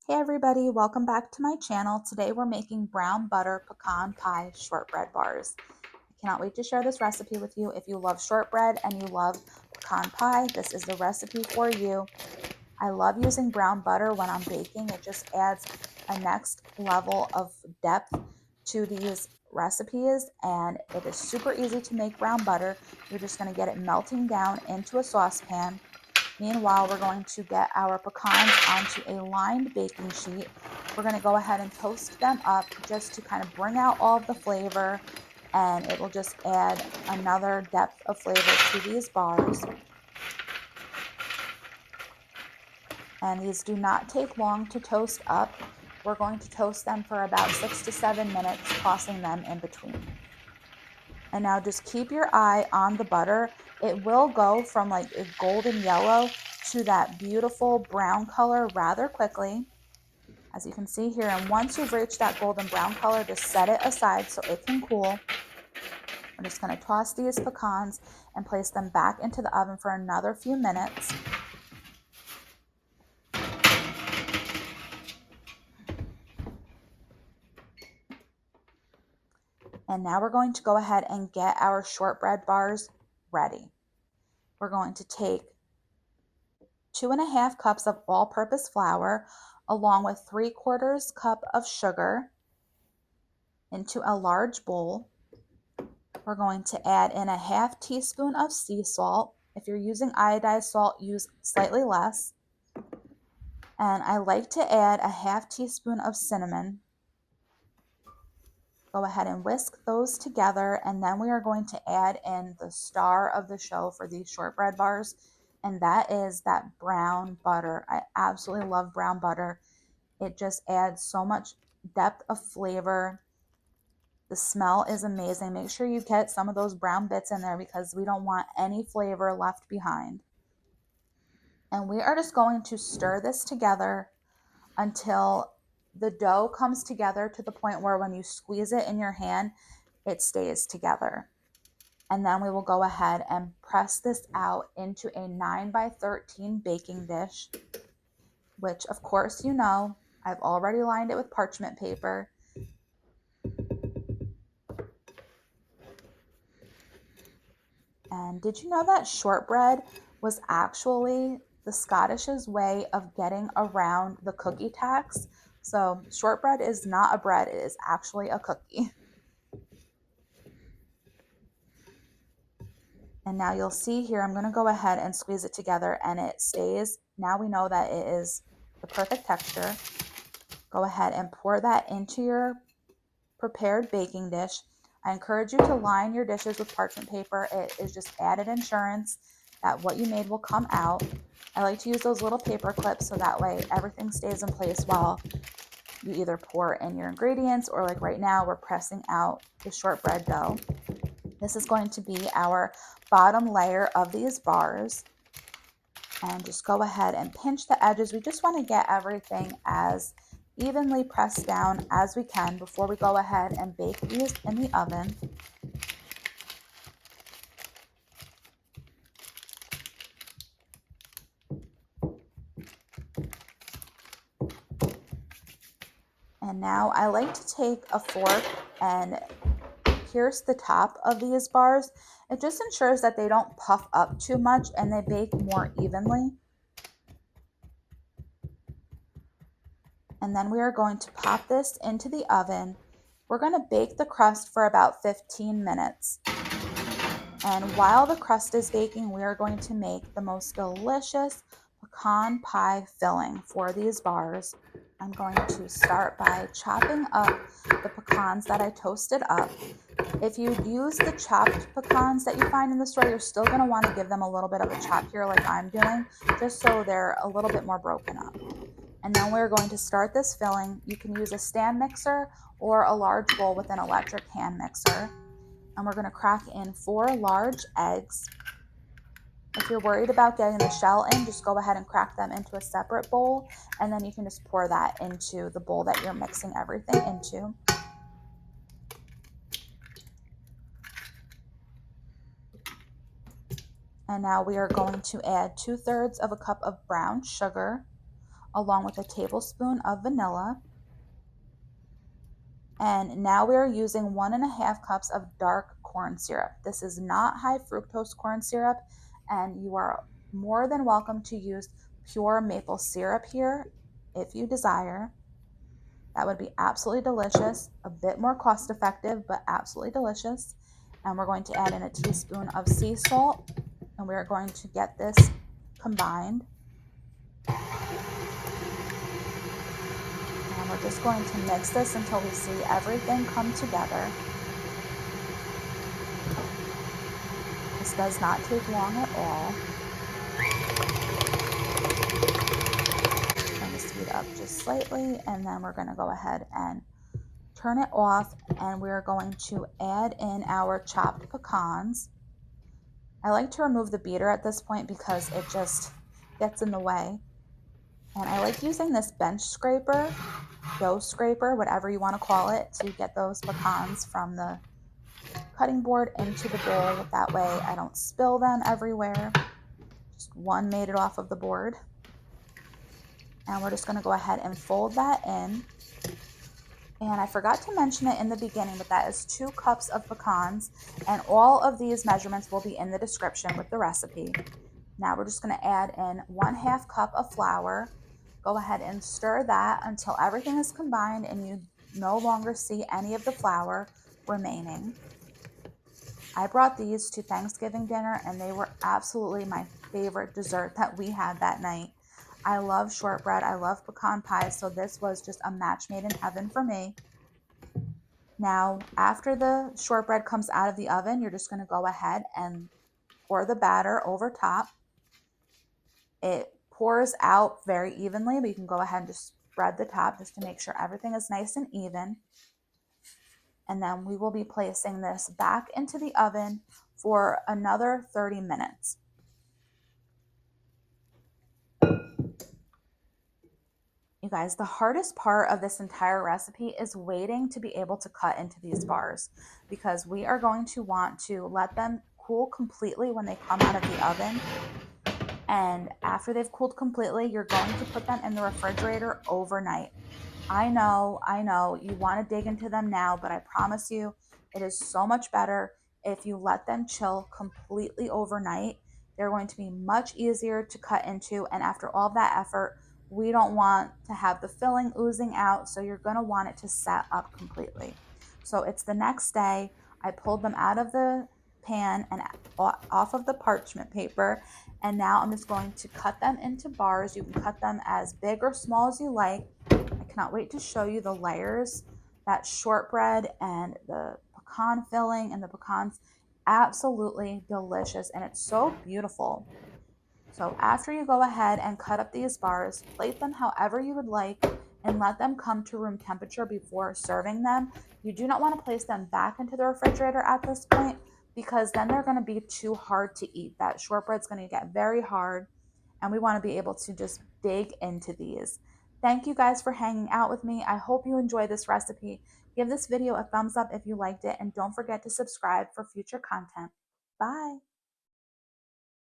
Hey everybody, welcome back to my channel. Today we're making brown butter pecan pie shortbread bars. I cannot wait to share this recipe with you. If you love shortbread and you love pecan pie, this is the recipe for you. I love using brown butter when I'm baking. It just adds a next level of depth to these recipes, and it is super easy to make brown butter. You're just going to get it melting down into a saucepan. Meanwhile, we're going to get our pecans onto a lined baking sheet. We're going to go ahead and toast them up just to kind of bring out all of the flavor, and it will just add another depth of flavor to these bars. And these do not take long to toast up. We're going to toast them for about 6 to 7 minutes, tossing them in between. And now just keep your eye on the butter. It will go from like a golden yellow to that beautiful brown color rather quickly, as you can see here. And once you've reached that golden brown color, just set it aside so it can cool. We're just going to toss these pecans and place them back into the oven for another few minutes. And now we're going to go ahead and get our shortbread bars ready. We're going to take 2.5 cups of all-purpose flour along with 3/4 cup of sugar into a large bowl. We're going to add in a 1/2 teaspoon of sea salt. If you're using iodized salt, use slightly less. And I like to add a 1/2 teaspoon of cinnamon. Go ahead and whisk those together, and then we are going to add in the star of the show for these shortbread bars, and that is that brown butter. I absolutely love brown butter. It just adds so much depth of flavor. The smell is amazing. Make sure you get some of those brown bits in there because we don't want any flavor left behind. And we are just going to stir this together until the dough comes together to the point where when you squeeze it in your hand, it stays together. And then we will go ahead and press this out into a 9x13 baking dish, which of course you know, I've already lined it with parchment paper. And did you know that shortbread was actually the Scottish's way of getting around the cookie tax? So shortbread is not a bread, it is actually a cookie. And now you'll see here, I'm going to go ahead and squeeze it together and it stays. Now we know that it is the perfect texture. Go ahead and pour that into your prepared baking dish. I encourage you to line your dishes with parchment paper. It is just added insurance that what you made will come out. I like to use those little paper clips so that way everything stays in place while you either pour in your ingredients or like right now we're pressing out the shortbread dough. This is going to be our bottom layer of these bars. And just go ahead and pinch the edges. We just want to get everything as evenly pressed down as we can before we go ahead and bake these in the oven. And now I like to take a fork and pierce the top of these bars. It just ensures that they don't puff up too much and they bake more evenly. And then we are going to pop this into the oven. We're going to bake the crust for about 15 minutes. And while the crust is baking, we are going to make the most delicious pecan pie filling for these bars. I'm going to start by chopping up the pecans that I toasted up. If you use the chopped pecans that you find in the store, you're still going to want to give them a little bit of a chop here like I'm doing, just so they're a little bit more broken up. And then we're going to start this filling. You can use a stand mixer or a large bowl with an electric hand mixer. And we're going to crack in 4 large eggs. If you're worried about getting the shell in, just go ahead and crack them into a separate bowl, and then you can just pour that into the bowl that you're mixing everything into. And now we are going to add 2/3 of a cup of brown sugar, along with a tablespoon of vanilla. And now we are using 1.5 cups of dark corn syrup. This is not high fructose corn syrup, and you are more than welcome to use pure maple syrup here if you desire. That would be absolutely delicious, a bit more cost effective, but absolutely delicious. And we're going to add in a teaspoon of sea salt, and we are going to get this combined. And we're just going to mix this until we see everything come together. This does not take long at all. I'm going to speed up just slightly, and then we're going to go ahead and turn it off, and we're going to add in our chopped pecans. I like to remove the beater at this point because it just gets in the way. And I like using this bench scraper, dough scraper, whatever you want to call it, to get those pecans from the cutting board into the bowl. That way I don't spill them everywhere. Just one made it off of the board. And we're just going to go ahead and fold that in. And I forgot to mention it in the beginning, but that is 2 cups of pecans, and all of these measurements will be in the description with the recipe. Now we're just going to add in 1/2 cup of flour. Go ahead and stir that until everything is combined and you no longer see any of the flour remaining. I brought these to Thanksgiving dinner, and they were absolutely my favorite dessert that we had that night. I love shortbread. I love pecan pie, so this was just a match made in heaven for me. Now, after the shortbread comes out of the oven, you're just going to go ahead and pour the batter over top. It pours out very evenly, but you can go ahead and just spread the top just to make sure everything is nice and even. And then we will be placing this back into the oven for another 30 minutes. You guys, the hardest part of this entire recipe is waiting to be able to cut into these bars, because we are going to want to let them cool completely when they come out of the oven. And after they've cooled completely, you're going to put them in the refrigerator overnight. I know, you want to dig into them now, but I promise you it is so much better if you let them chill completely overnight. They're going to be much easier to cut into, and after all that effort, we don't want to have the filling oozing out, so you're going to want it to set up completely. So it's the next day. I pulled them out of the pan and off of the parchment paper, and now I'm just going to cut them into bars. You can cut them as big or small as you like. I cannot wait to show you the layers. That shortbread and the pecan filling and the pecans, absolutely delicious, and it's so beautiful. So after you go ahead and cut up these bars, plate them however you would like and let them come to room temperature before serving them. You do not want to place them back into the refrigerator at this point, because then they're going to be too hard to eat. That shortbread's going to get very hard, and we want to be able to just dig into these. Thank you guys for hanging out with me. I hope you enjoy this recipe. Give this video a thumbs up if you liked it, and don't forget to subscribe for future content. Bye.